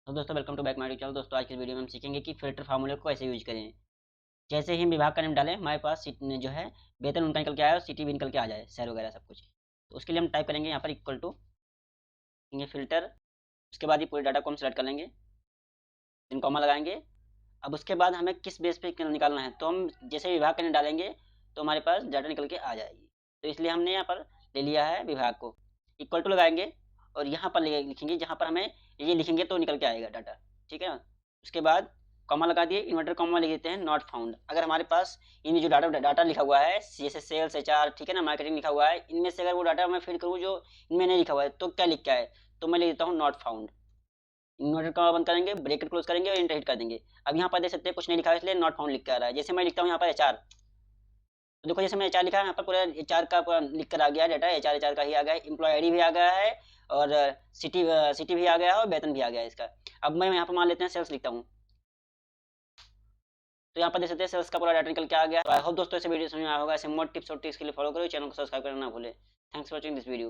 तो दोस्तों welcome to back my channel. दोस्तों आज की वीडियो में हम सीखेंगे कि फिल्टर फार्मूले को कैसे यूज करें। जैसे ही हम विभाग का नाम डालें हमारे पास सीट में जो है वेतन उनका निकल के आया और सिटी भी निकल के आ जाए, शहर वगैरह सब कुछ। तो उसके लिए हम टाइप करेंगे यहाँ पर इक्वल टू फिल्टर। उसके बाद ये पूरे डाटा को हम सेलेक्ट कर लेंगे, देन कॉमा लगाएंगे। अब उसके बाद हमें किस बेस पे निकालना है, तो हम जैसे विभाग का नाम डालेंगे तो हमारे पास डाटा निकल के आ जाएगी। तो इसलिए हमने यहाँ पर ले लिया है विभाग को, इक्वल टू लगाएंगे और यहाँ पर लिखेंगे जहाँ पर हमें ये लिखेंगे तो निकल के आएगा डाटा। ठीक है ना। उसके बाद कॉमा लगा दिए, इन्वर्टर कॉमा लिख देते हैं नॉट फाउंड। अगर हमारे पास इनमें जो डाटा डाटा लिखा हुआ है जैसे सेल्स एचआर, ठीक है ना, मार्केटिंग लिखा हुआ है, इनमें से अगर वो डाटा मैं फीड करूँ जो इनमें नहीं लिखा हुआ है तो क्या लिख के आए, तो मैं लिख देता हूँ नॉट फाउंड। इन्वर्टर कॉमा बंद करेंगे, ब्रैकेट क्लोज करेंगे और इंटर हिट कर देंगे। अब यहाँ पर देख सकते हैं कुछ नहीं लिखा है इसलिए नॉट फाउंड लिख के आ रहा है। जैसे मैं लिखता हूँ यहाँ पर एचआर, तो देखो जैसे मैं एचआर लिखा है यहाँ पर पूरा एचआर का पूरा लिख कर आ गया डाटा, एचआर एचआर का ही आ गया है, एम्प्लॉय आईडी भी आ गया है और सिटी सिटी भी आ गया है और वेतन भी आ गया है इसका। अब मैं यहाँ पर मान लेते हैं सेल्स लिखता हूँ, तो यहाँ पर देख सकते हैं सेल्स का पूरा डाटा निकल के आ गया। तो आई होप दोस्तों ऐसे वीडियो समझ में आया होगा। ऐसे मोर टिप्स और ट्रिक्स के लिए फॉलो करो, चैनल को सब्सक्राइब करना ना भूले। Thanks for watching this video.